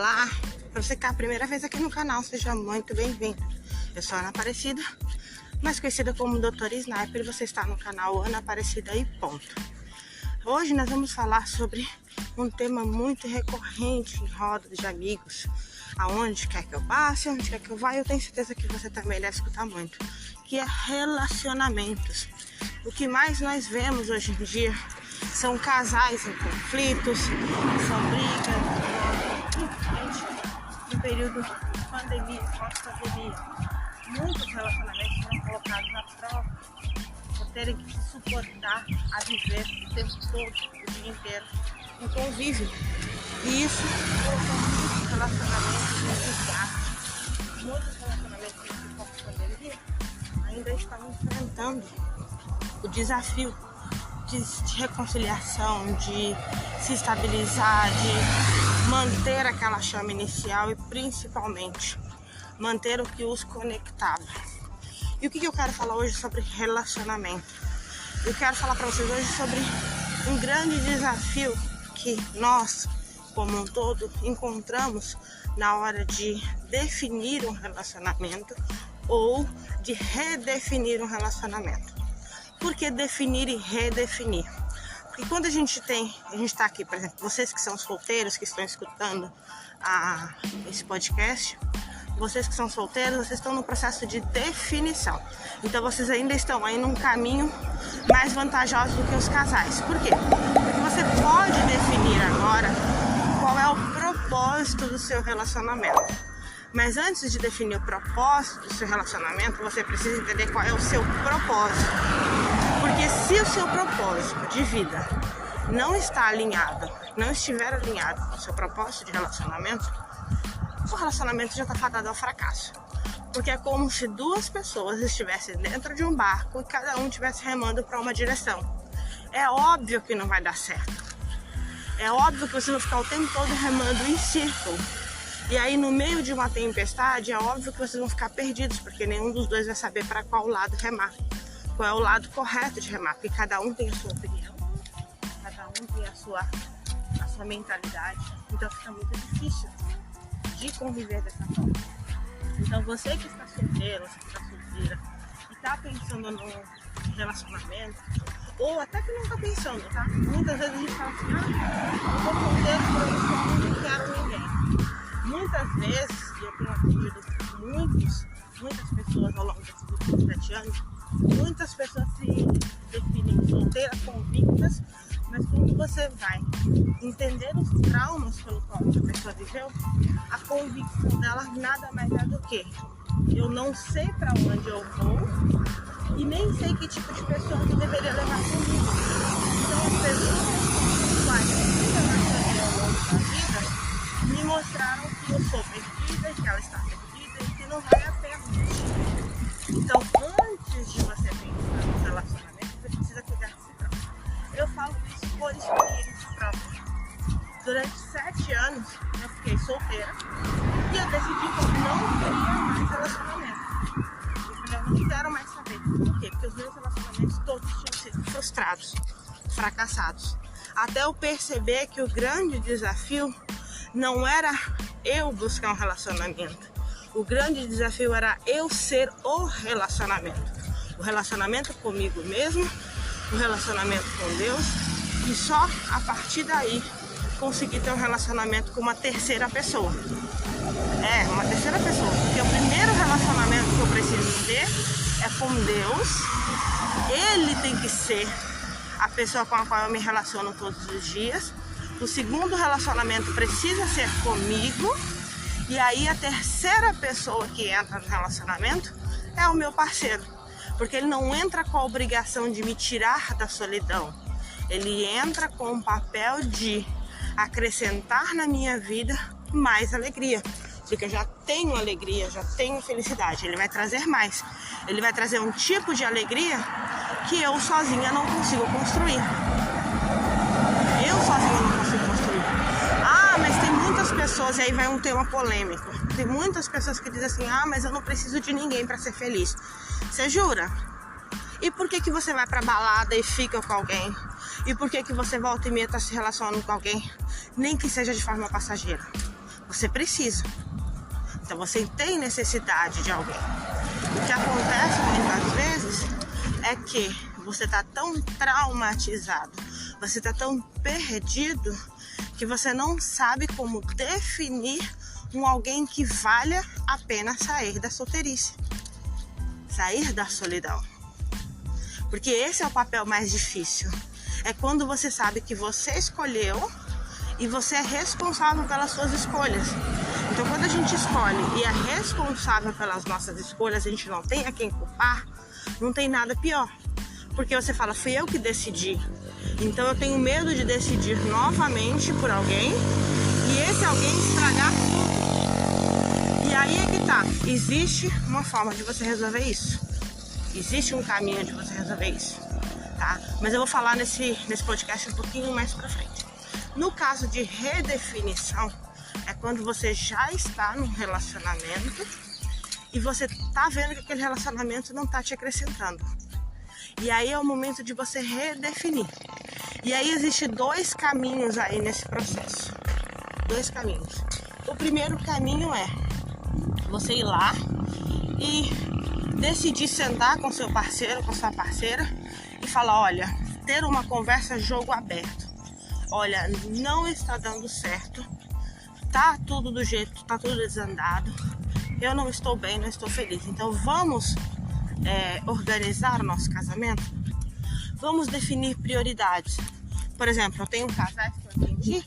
Olá, para você que é a primeira vez aqui no canal, seja muito bem-vindo. Eu sou Ana Aparecida, mais conhecida como Doutora Sniper, e você está no canal Ana Aparecida e ponto. Hoje nós vamos falar sobre um tema muito recorrente em rodas de amigos, aonde quer que eu passe, onde quer que eu vá, eu tenho certeza que você também deve escutar muito, que é relacionamentos. O que mais nós vemos hoje em dia são casais em conflitos, são brigas, no período de pandemia, pós-pandemia. Muitos relacionamentos foram colocados à prova por terem que se suportar a viver o tempo todo, o dia inteiro, em convívio. E isso colocou muitos relacionamentos em desgaste. Muitos relacionamentos que pós-pandemia ainda estão enfrentando o desafio de reconciliação, de se estabilizar, de manter aquela chama inicial e principalmente manter o que os conectava. E o que eu quero falar hoje sobre relacionamento? Eu quero falar para vocês hoje sobre um grande desafio que nós, como um todo, encontramos na hora de definir um relacionamento ou de redefinir um relacionamento. Por que definir e redefinir? Porque quando a gente está aqui, por exemplo, vocês que são solteiros, que estão escutando esse podcast, vocês que são solteiros, vocês estão no processo de definição. Então vocês ainda estão aí num caminho mais vantajoso do que os casais. Por quê? Porque você pode definir agora qual é o propósito do seu relacionamento. Mas antes de definir o propósito do seu relacionamento, você precisa entender qual é o seu propósito. Porque se o seu propósito de vida não está alinhado, não estiver alinhado com o seu propósito de relacionamento, o relacionamento já está fadado ao fracasso. Porque é como se duas pessoas estivessem dentro de um barco e cada um estivesse remando para uma direção. É óbvio que não vai dar certo. É óbvio que vocês vão ficar o tempo todo remando em círculo. E aí, no meio de uma tempestade, é óbvio que vocês vão ficar perdidos, porque nenhum dos dois vai saber para qual lado remar. Qual é o lado correto de remar, porque cada um tem a sua opinião, cada um tem a sua mentalidade. Então fica muito difícil de conviver dessa forma. Então você que está solteiro, você que está solteira e está pensando no relacionamento, ou até que não está pensando, tá? Muitas vezes a gente fala assim, eu estou solteiro por isso, eu não quero ninguém. Muitas vezes, e eu tenho atendido muitas pessoas ao longo desses últimos 7 anos, muitas pessoas se definem solteiras, convictas, mas quando você vai entender os traumas pelo qual a pessoa viveu, a convicção dela nada mais é do que eu não sei para onde eu vou e nem sei que tipo de pessoa que deveria levar comigo. Então as pessoas com as quais eu me relacionei ao longo da vida me mostraram que eu sou perdida, que ela está perdida e que não vale a pena. Então, antes de você pensar no relacionamento, você precisa cuidar de si próprio. Eu falo isso por experiência própria. Durante 7 anos, eu fiquei solteira e eu decidi que eu não queria mais relacionamento. Eu falei, eu não quero mais saber. Por quê? Porque os meus relacionamentos todos tinham sido frustrados, fracassados. Até eu perceber que o grande desafio não era eu buscar um relacionamento. O grande desafio era eu ser o relacionamento. O relacionamento comigo mesmo, o relacionamento com Deus, e só a partir daí conseguir ter um relacionamento com uma terceira pessoa. Uma terceira pessoa. Porque o primeiro relacionamento que eu preciso ter é com Deus. Ele tem que ser a pessoa com a qual eu me relaciono todos os dias. O segundo relacionamento precisa ser comigo. E aí a terceira pessoa que entra no relacionamento é o meu parceiro. Porque ele não entra com a obrigação de me tirar da solidão. Ele entra com o papel de acrescentar na minha vida mais alegria. Porque eu já tenho alegria, já tenho felicidade. Ele vai trazer mais. Ele vai trazer um tipo de alegria que eu sozinha não consigo construir. Eu sozinha não consigo construir. Mas tem muitas pessoas, e aí vai um tema polêmico. Tem muitas pessoas que dizem assim, mas eu não preciso de ninguém para ser feliz. Você jura? E por que você vai pra balada e fica com alguém? E por que você volta e meia tá se relacionando com alguém? Nem que seja de forma passageira. Você precisa. Então você tem necessidade de alguém. O que acontece muitas vezes é que você está tão traumatizado, você está tão perdido que você não sabe como definir um alguém que valha a pena sair da solteirice, sair da solidão. Porque esse é o papel mais difícil. É quando você sabe que você escolheu e você é responsável pelas suas escolhas. Então, quando a gente escolhe e é responsável pelas nossas escolhas, a gente não tem a quem culpar, não tem nada pior. Porque você fala, fui eu que decidi. Então, eu tenho medo de decidir novamente por alguém e esse alguém estragar tudo. E aí é que tá. Existe uma forma de você resolver isso. Existe um caminho de você resolver isso, tá? Mas eu vou falar nesse podcast um pouquinho mais pra frente. No caso de redefinição, é quando você já está num relacionamento e você tá vendo que aquele relacionamento não tá te acrescentando. E aí é o momento de você redefinir. E aí existe 2 caminhos aí nesse processo. 2 caminhos. O primeiro caminho é você ir lá e decidir sentar com seu parceiro, com sua parceira e falar, olha, ter uma conversa jogo aberto. Olha, não está dando certo, tá tudo do jeito, tá tudo desandado, eu não estou bem, não estou feliz. Então vamos organizar o nosso casamento? Vamos definir prioridades. Por exemplo, eu tenho casais que eu atendi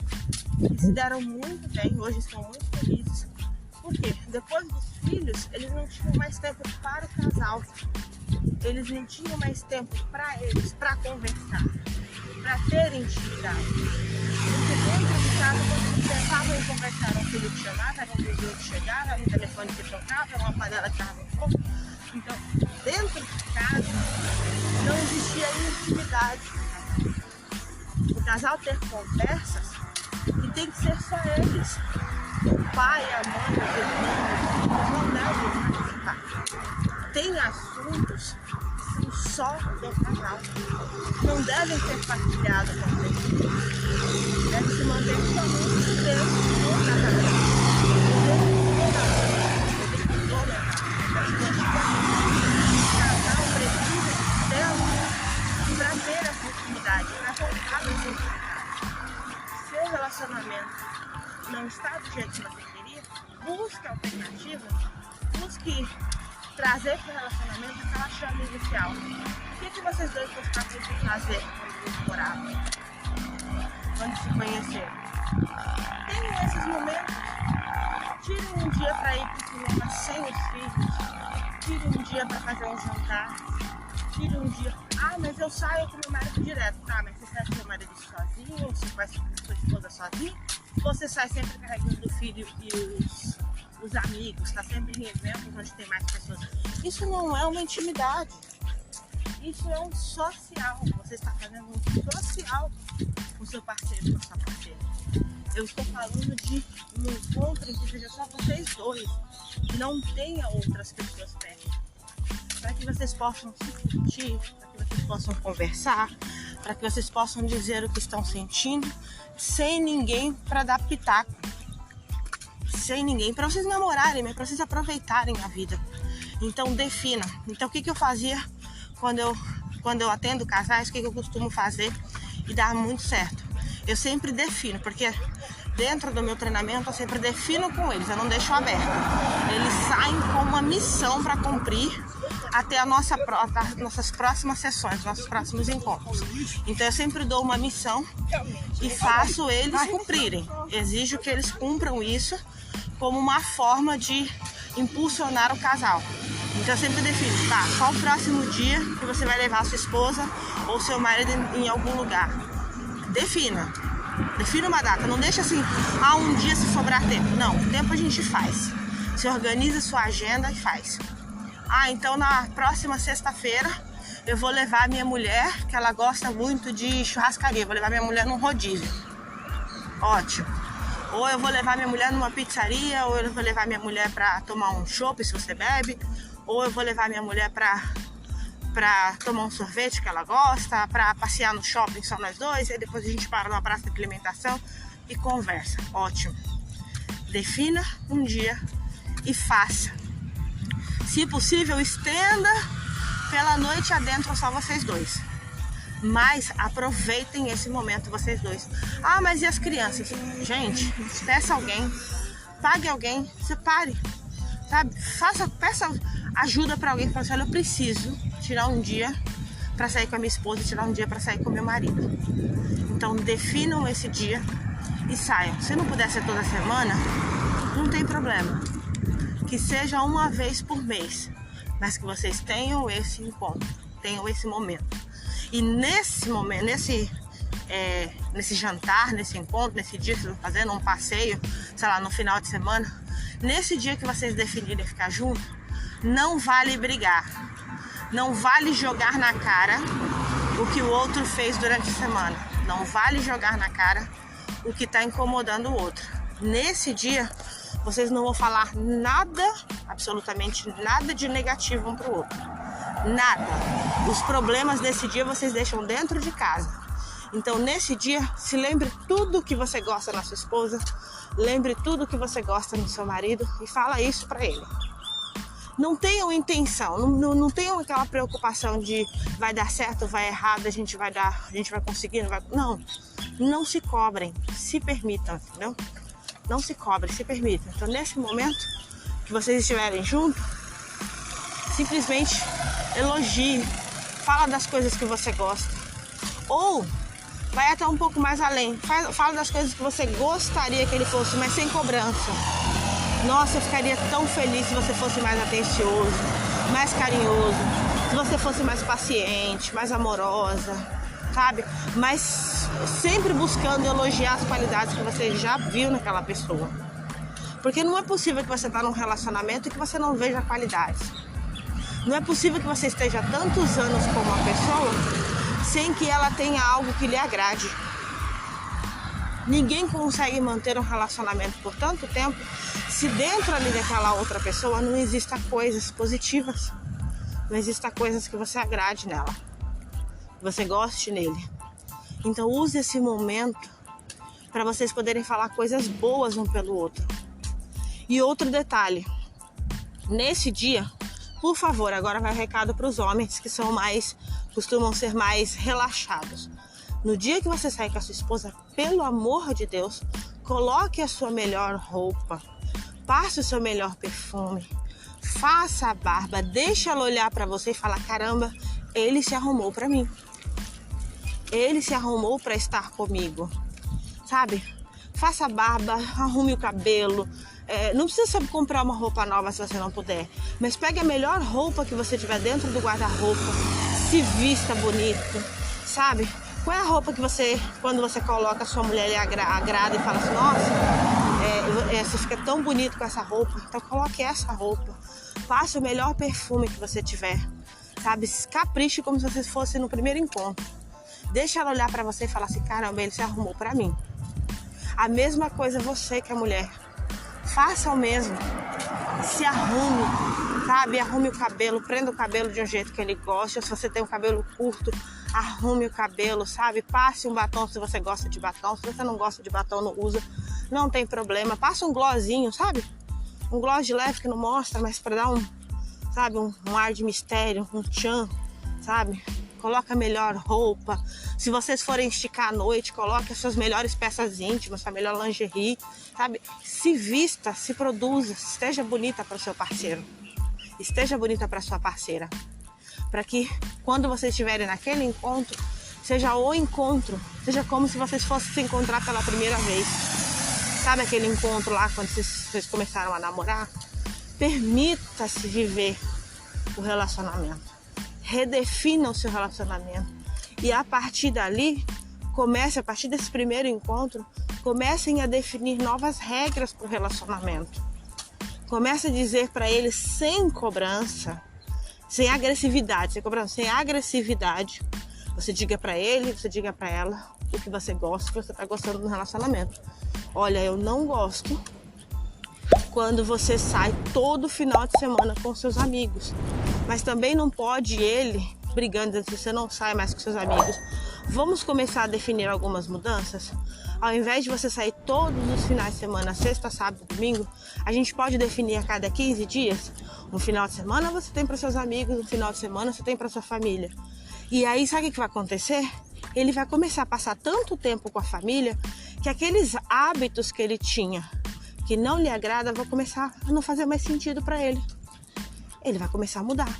que se deram muito bem, hoje estão muito felizes. Por quê? Depois dos filhos, eles não tinham mais tempo para o casal. Eles não tinham mais tempo para eles, para conversar, para ter intimidade. Porque dentro de casa, quando eles pensavam em conversar, era um filho que chamava, era um vizinho que chegava, era um telefone que tocava, era uma panela que estava no fogo. Então, dentro de casa, não existia intimidade. O casal ter conversas e tem que ser só eles. O pai, a mãe, os irmãos não devem participar. Tem assuntos que são só do casal. Não devem ser partilhados com eles. Deve se manter somente dentro do casamento. O casal precisa de tempo para ter essa intimidade, para voltar a essa intimidade. Seu relacionamento não está do jeito que você queria, busque alternativas, busque trazer para o relacionamento aquela chama inicial. O que vocês dois gostavam de fazer quando vocês moravam? Quando se conheceram? Tenham esses momentos. Tirem um dia para ir para o cinema sem os filhos. Tirem um dia para fazer um jantar. Tirem um dia. Ah, mas eu saio com meu marido direto. Tá, mas você sai com seu marido sozinho? Ou você vai com sua esposa sozinho? Você sai sempre carregando o filho e os amigos, está sempre em eventos onde tem mais pessoas. Isso não é uma intimidade. Isso é um social. Você está fazendo um social com seu parceiro, com sua parceira. Eu estou falando de um encontro em que seja só vocês dois. Que não tenha outras pessoas perto. Para que vocês possam se curtir, para que vocês possam conversar, para que vocês possam dizer o que estão sentindo, sem ninguém para dar pitaco. Sem ninguém, para vocês namorarem, para vocês aproveitarem a vida. Então defina. Então o que eu fazia quando eu atendo casais, o que eu costumo fazer e dá muito certo? Eu sempre defino, porque dentro do meu treinamento eu sempre defino com eles, eu não deixo aberto. Eles saem com uma missão para cumprir até as nossas próximas sessões, nossos próximos encontros. Então eu sempre dou uma missão e faço eles cumprirem. Exijo que eles cumpram isso como uma forma de impulsionar o casal. Então eu sempre defino, tá, qual o próximo dia que você vai levar sua esposa ou seu marido em algum lugar. Defina uma data, não deixa assim, um dia se sobrar tempo. Não, o tempo a gente faz. Você organiza sua agenda e faz. Então na próxima sexta-feira eu vou levar minha mulher, que ela gosta muito de churrascaria, vou levar minha mulher num rodízio. Ótimo. Ou eu vou levar minha mulher numa pizzaria, ou eu vou levar minha mulher para tomar um chopp se você bebe, ou eu vou levar minha mulher para tomar um sorvete que ela gosta, para passear no shopping só nós dois, e aí depois a gente para numa praça de alimentação e conversa. Ótimo. Defina um dia e faça. Se possível, estenda pela noite adentro só vocês dois. Mas aproveitem esse momento vocês dois. Ah, mas e as crianças? Gente, peça alguém, pague alguém, separe, sabe? Peça ajuda para alguém. Fala assim, olha, eu preciso tirar um dia para sair com a minha esposa, tirar um dia para sair com o meu marido. Então definam esse dia e saiam. Se não puder ser toda semana, não tem problema. Que seja uma vez por mês, mas que vocês tenham esse encontro, tenham esse momento. E nesse momento, nesse jantar, nesse encontro, nesse dia que vocês estão fazendo um passeio, sei lá, no final de semana, nesse dia que vocês definirem ficar juntos, não vale brigar, não vale jogar na cara o que o outro fez durante a semana, não vale jogar na cara o que está incomodando o outro. Nesse dia, vocês não vão falar nada, absolutamente nada de negativo um para o outro. Nada. Os problemas desse dia vocês deixam dentro de casa. Então, nesse dia, se lembre tudo que você gosta na sua esposa, lembre tudo que você gosta no seu marido e fala isso para ele. Não tenham intenção, não tenham aquela preocupação de vai dar certo, vai errado, a gente vai conseguir, não vai... Não se cobrem, se permitam, entendeu? Não se cobrem, se permitam. Então, nesse momento que vocês estiverem juntos, simplesmente elogie, fala das coisas que você gosta. Ou vai até um pouco mais além, fala das coisas que você gostaria que ele fosse, mas sem cobrança. Nossa, eu ficaria tão feliz se você fosse mais atencioso, mais carinhoso, se você fosse mais paciente, mais amorosa, sabe? Mas sempre buscando elogiar as qualidades que você já viu naquela pessoa. Porque não é possível que você está num relacionamento e que você não veja qualidades. Não é possível que você esteja tantos anos com uma pessoa sem que ela tenha algo que lhe agrade. Ninguém consegue manter um relacionamento por tanto tempo se dentro ali daquela outra pessoa não existam coisas positivas, não existam coisas que você agrade nela, que você goste nele. Então use esse momento para vocês poderem falar coisas boas um pelo outro. E outro detalhe, nesse dia, por favor, agora vai recado para os homens que costumam ser mais relaxados. No dia que você sair com a sua esposa, pelo amor de Deus, coloque a sua melhor roupa, passe o seu melhor perfume, faça a barba, deixa ela olhar para você e falar, caramba, ele se arrumou para mim. Ele se arrumou para estar comigo, sabe? Faça a barba, arrume o cabelo. Não precisa comprar uma roupa nova se você não puder, mas pegue a melhor roupa que você tiver dentro do guarda-roupa, se vista bonito, sabe? Qual é a roupa que você, quando você coloca a sua mulher, lhe agrada e fala assim, nossa, você fica tão bonito com essa roupa, então coloque essa roupa, passe o melhor perfume que você tiver, sabe? Capriche como se você fosse no primeiro encontro. Deixa ela olhar pra você e falar assim, caramba, ele se arrumou pra mim. A mesma coisa você que é mulher. Faça o mesmo. Se arrume, sabe? Arrume o cabelo, prenda o cabelo de um jeito que ele gosta. Se você tem um cabelo curto, arrume o cabelo, sabe? Passe um batom se você gosta de batom. Se você não gosta de batom, não usa, não tem problema. Passa um glossinho, sabe? Um gloss de leve que não mostra, mas pra dar um ar de mistério, um tchan, sabe? Coloca a melhor roupa. Se vocês forem esticar à noite, coloque as suas melhores peças íntimas, sua melhor lingerie, sabe? Se vista, se produza, esteja bonita para o seu parceiro. Esteja bonita para sua parceira. Para que quando vocês estiverem naquele encontro, seja o encontro, seja como se vocês fossem se encontrar pela primeira vez. Sabe aquele encontro lá quando vocês começaram a namorar? Permita-se viver o relacionamento. Redefina o seu relacionamento. E a partir dali, a partir desse primeiro encontro, comecem a definir novas regras para o relacionamento. Comece a dizer para ele sem cobrança, sem agressividade, sem agressividade. Você diga para ele, você diga para ela o que você gosta, o que você está gostando do relacionamento. Olha, eu não gosto quando você sai todo final de semana com seus amigos. Mas também não pode ele brigando, se você não sai mais com seus amigos, vamos começar a definir algumas mudanças? Ao invés de você sair todos os finais de semana, sexta, sábado, domingo, a gente pode definir a cada 15 dias. Um final de semana você tem para seus amigos, um final de semana você tem para sua família. E aí, sabe o que vai acontecer? Ele vai começar a passar tanto tempo com a família que aqueles hábitos que ele tinha, que não lhe agrada, vão começar a não fazer mais sentido para ele. Ele vai começar a mudar.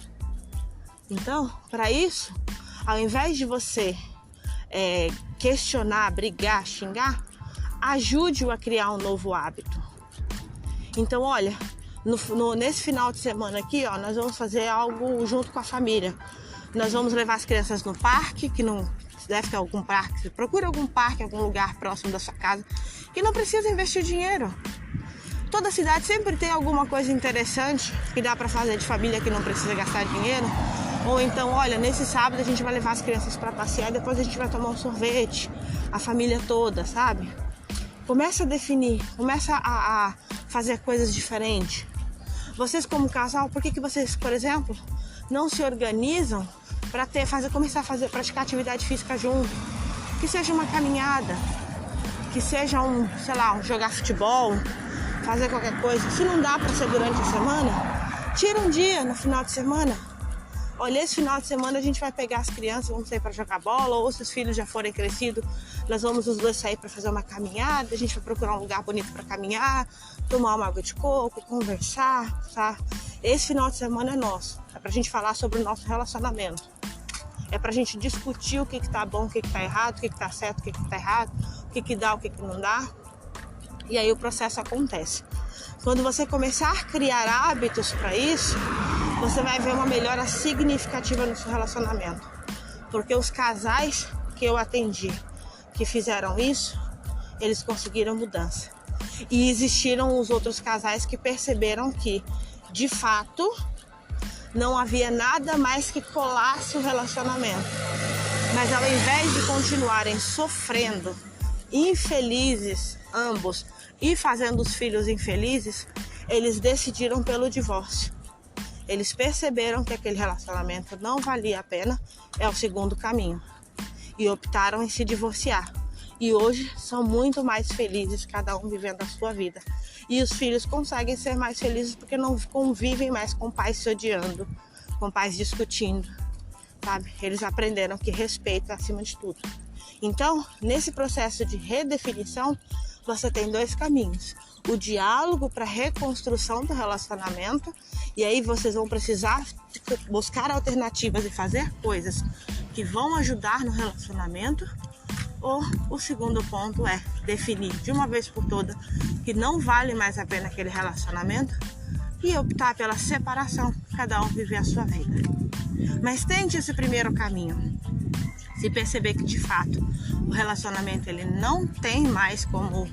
Então, para isso, ao invés de você questionar, brigar, xingar, ajude-o a criar um novo hábito. Então, olha, nesse final de semana aqui, ó, nós vamos fazer algo junto com a família. Nós vamos levar as crianças no parque, que não deve ter algum parque. Procure algum parque, algum lugar próximo da sua casa, que não precisa investir dinheiro. Toda cidade sempre tem alguma coisa interessante que dá para fazer de família que não precisa gastar dinheiro. Ou então, olha, nesse sábado a gente vai levar as crianças para passear, depois a gente vai tomar um sorvete, a família toda, sabe? Começa a definir, começa a fazer coisas diferentes. Vocês como casal, por que vocês, por exemplo, não se organizam para começar a praticar atividade física junto? Que seja uma caminhada, que seja jogar futebol, fazer qualquer coisa. Se não dá para ser durante a semana, tira um dia no final de semana. Olha, esse final de semana a gente vai pegar as crianças, vamos sair para jogar bola, ou se os filhos já forem crescidos, nós vamos os dois sair para fazer uma caminhada, a gente vai procurar um lugar bonito para caminhar, tomar uma água de coco, conversar, tá? Esse final de semana é nosso, é pra gente falar sobre o nosso relacionamento. É pra gente discutir o que tá bom, o que tá errado, o que tá certo, o que tá errado, o que dá, o que não dá. E aí o processo acontece. Quando você começar a criar hábitos para isso, você vai ver uma melhora significativa no seu relacionamento. Porque os casais que eu atendi, que fizeram isso, eles conseguiram mudança. E existiram os outros casais que perceberam que, de fato, não havia nada mais que colasse o relacionamento. Mas ao invés de continuarem sofrendo, infelizes ambos, e fazendo os filhos infelizes, eles decidiram pelo divórcio. Eles perceberam que aquele relacionamento não valia a pena, é o segundo caminho, e optaram em se divorciar. E hoje são muito mais felizes, cada um vivendo a sua vida. E os filhos conseguem ser mais felizes porque não convivem mais com pais se odiando, com pais discutindo, sabe? Eles aprenderam que respeito é acima de tudo. Então, nesse processo de redefinição, você tem dois caminhos. O diálogo para a reconstrução do relacionamento, e aí vocês vão precisar buscar alternativas e fazer coisas que vão ajudar no relacionamento. Ou o segundo ponto é definir de uma vez por todas que não vale mais a pena aquele relacionamento e optar pela separação, cada um viver a sua vida. Mas tente esse primeiro caminho. Se perceber que de fato o relacionamento ele não tem mais como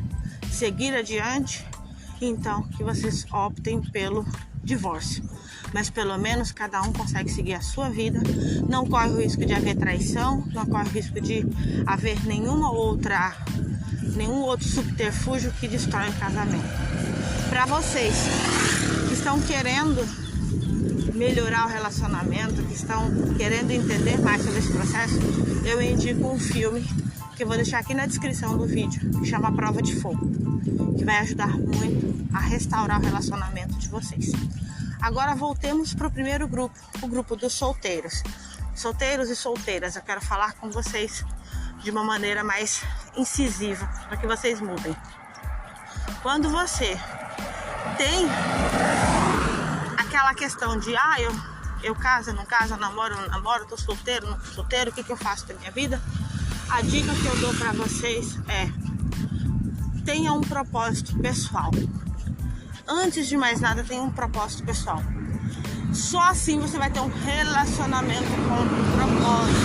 seguir adiante, então que vocês optem pelo divórcio. Mas pelo menos cada um consegue seguir a sua vida, não corre o risco de haver traição, não corre o risco de haver nenhum outro subterfúgio que destrói o casamento. Para vocês que estão querendo melhorar o relacionamento, que estão querendo entender mais sobre esse processo, eu indico um filme que eu vou deixar aqui na descrição do vídeo, que chama Prova de Fogo, que vai ajudar muito a restaurar o relacionamento de vocês. Agora voltemos para o primeiro grupo, o grupo dos solteiros. Solteiros e solteiras, eu quero falar com vocês de uma maneira mais incisiva, para que vocês mudem. Quando você tem aquela questão de eu caso, não caso, eu namoro, não namoro, tô solteiro, não tô solteiro, o que eu faço da minha vida? A dica que eu dou para vocês é: tenha um propósito pessoal. Antes de mais nada, tenha um propósito pessoal. Só assim você vai ter um relacionamento com propósito.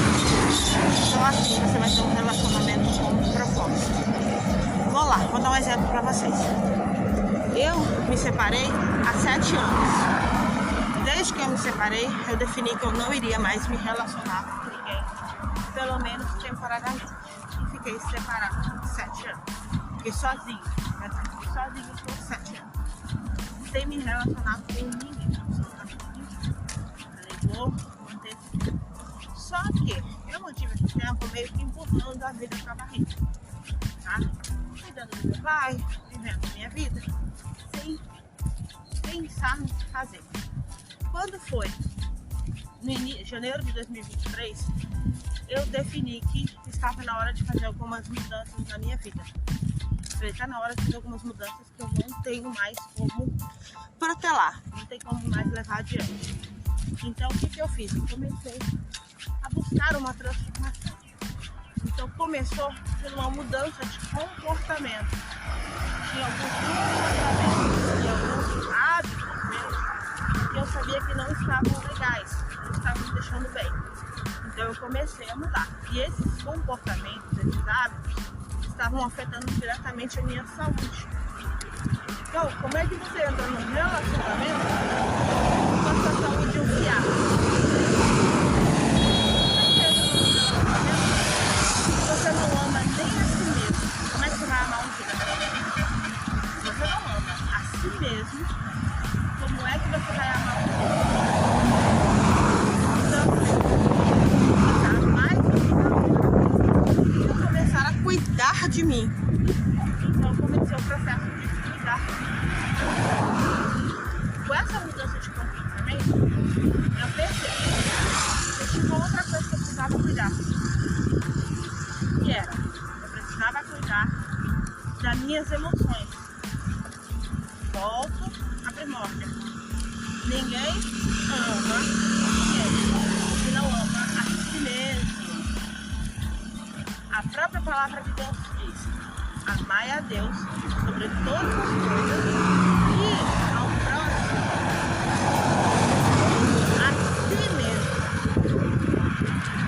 Só assim você vai ter um relacionamento com propósito. Vou lá, vou dar um exemplo para vocês. Eu me separei há 7 anos. Desde que eu me separei, eu defini que eu não iria mais me relacionar com ninguém, pelo menos temporariamente. E fiquei separada por 7 anos. Fiquei sozinha. Fiquei sozinha por 7 anos. Sem me relacionar com ninguém, absolutamente ninguém. Falei, vou manter esse tempo Só que eu não tive esse tempo meio que empurrando a vida com a barriga, tá? Cuidando do meu pai, vivendo a minha vida, sem pensar no que fazer. Quando foi no janeiro de 2023, eu defini que estava na hora de fazer algumas mudanças na minha vida. Falei, tá na hora de fazer algumas mudanças que eu não tenho mais como protelar, não tem como mais levar adiante. Então, o que eu fiz? Eu comecei a buscar uma transformação. Então, começou por uma mudança de comportamento. Tinha alguns comportamentos e alguns hábitos mesmo que eu sabia que não estavam legais, não estavam me deixando bem. Então, eu comecei a mudar. E esses comportamentos, esses hábitos, estavam afetando diretamente a minha saúde. Então, como é que você entra num relacionamento com a sua saúde enfiada? Você não ama nem a si mesmo. Como é que você vai amar um filho? Se você não ama a si mesmo, como é que você vai amar um filho? Então, eu começar a cuidar de mim. Então, comecei o processo de cuidar de mim. Com essa mudança de comportamento, eu percebi que tinha outra coisa que eu precisava cuidar. Que era, eu precisava cuidar das minhas emoções. Volto à primórdia. Ninguém ama ninguém que não ama a si mesmo. A própria palavra de Deus diz: amai a Deus sobre todas as coisas e ao próximo a si mesmo.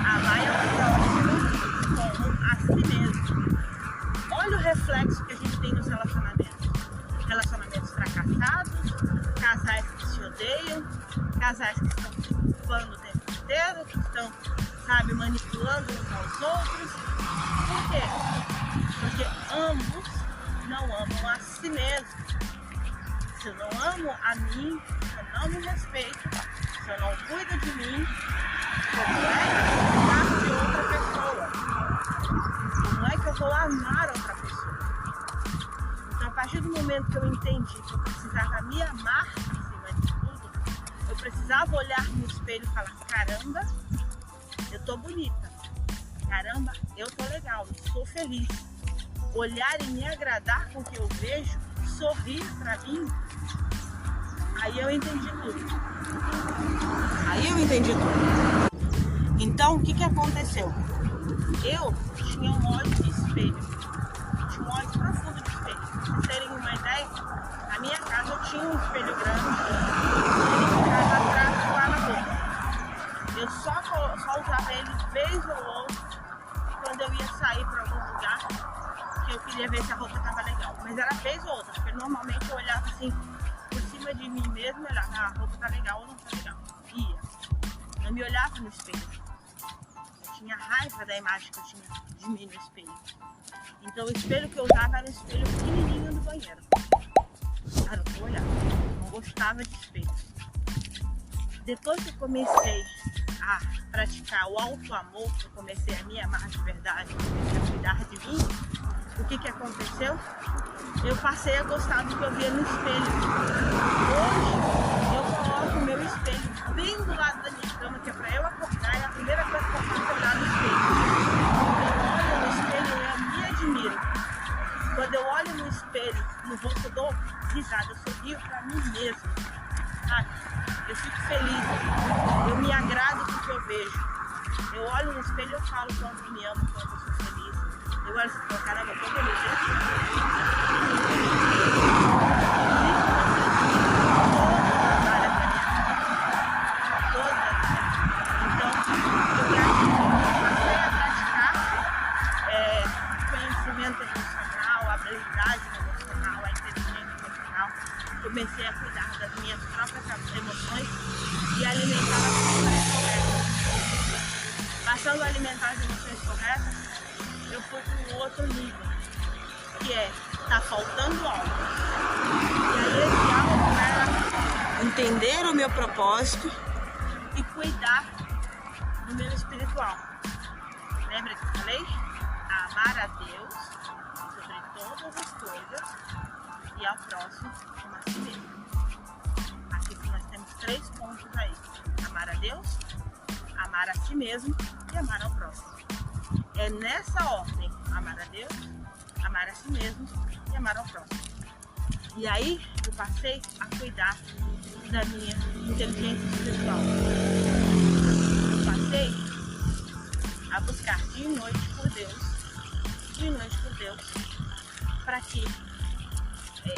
Amai ao próximo como a si mesmo. Olha o reflexo que a gente tem nos relacionamentos. Relacionamentos fracassados, casais que se odeiam, casais que estão se culpando o tempo inteiro, que estão, manipulando uns aos outros. Por quê? Porque ambos não amam a si mesmos. Se eu não amo a mim, se eu não me respeito, se eu não cuido de mim, como é que eu vou cuidar de outra pessoa? Como é que eu vou amar outra pessoa? Então, a partir do momento que eu entendi que eu precisava me amar acima de tudo, eu precisava olhar no espelho e falar: caramba, eu tô bonita. Caramba, eu tô legal, eu sou feliz. Olhar e me agradar com o que eu vejo, sorrir pra mim, aí eu entendi tudo. Então, o que aconteceu? Eu tinha um olho de espelho, tinha um olho profundo de espelho. Pra vocês terem uma ideia, na minha casa eu tinha um espelho grande, ele ficava atrás lá na boca. Eu só usava ele vez ou outra, quando eu ia sair para algum lugar, que eu queria ver se a roupa estava legal. Mas era vez ou outra, porque normalmente eu olhava assim, por cima de mim mesmo, olhava: a roupa tá legal ou não tá legal. Ia. Eu me olhava no espelho. Eu tinha raiva da imagem que eu tinha de mim no espelho. Então o espelho que eu usava era um espelho pequenininho no banheiro. Era o que eu olhava. Eu não gostava de espelho. Depois que eu comecei a praticar o auto-amor, eu comecei a me amar de verdade, comecei a cuidar de mim, o que aconteceu? Eu passei a gostar do que eu via no espelho. Hoje, eu coloco o meu espelho bem do lado da minha cama, que é pra eu acordar, e a primeira coisa que eu faço é olhar no espelho. Quando eu olho no espelho, eu me admiro. Quando eu olho no espelho, no rosto, eu dou risada, eu sorrio pra mim mesmo. Eu fico feliz, eu me agrado com o que eu vejo. Eu olho no espelho e eu falo quanto me amo, quanto eu sou feliz. Eu olho e falo: caramba, eu tô feliz. Então, eu passei a praticar conhecimento emocional, habilidade emocional, a inteligência emocional. Comecei a cuidar das minhas próprias emoções e alimentar as emoções corretas. Passando a alimentar as emoções corretas, eu fui para um outro nível, que é: tá faltando algo. E aí esse algo era entender o meu propósito e cuidar no meio espiritual. Lembra que eu falei? Amar a Deus sobre todas as coisas e ao próximo como a si mesmo. Aqui nós temos 3 pontos aí: amar a Deus, amar a si mesmo e amar ao próximo. É nessa ordem: amar a Deus, amar a si mesmo e amar ao próximo. E aí eu passei a cuidar da minha inteligência espiritual. Eu passei a buscar dia e noite por Deus, para que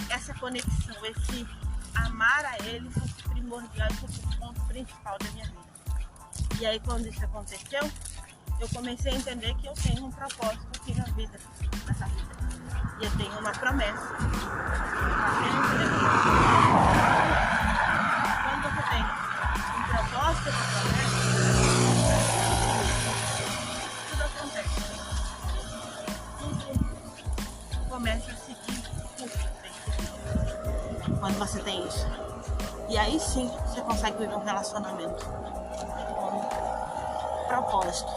essa conexão, esse amar a Ele fosse primordial e fosse o ponto principal da minha vida. E aí quando isso aconteceu, eu comecei a entender que eu tenho um propósito aqui nessa vida. E eu tenho uma promessa. Quando você tem um propósito, uma promessa, tudo acontece. Tudo começa a seguir o curso que tem que seguir. Quando você tem isso. E aí sim você consegue viver um relacionamento com propósito.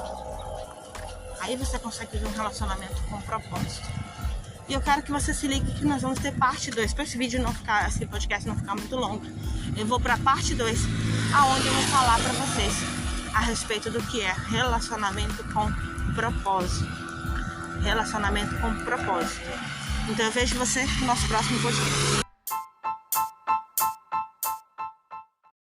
Aí você consegue viver um relacionamento com propósito. E eu quero que você se ligue que nós vamos ter parte 2. Para esse vídeo não ficar, esse podcast não ficar muito longo, eu vou para a parte 2, aonde eu vou falar para vocês a respeito do que é relacionamento com propósito. Relacionamento com propósito. Então eu vejo você no nosso próximo podcast.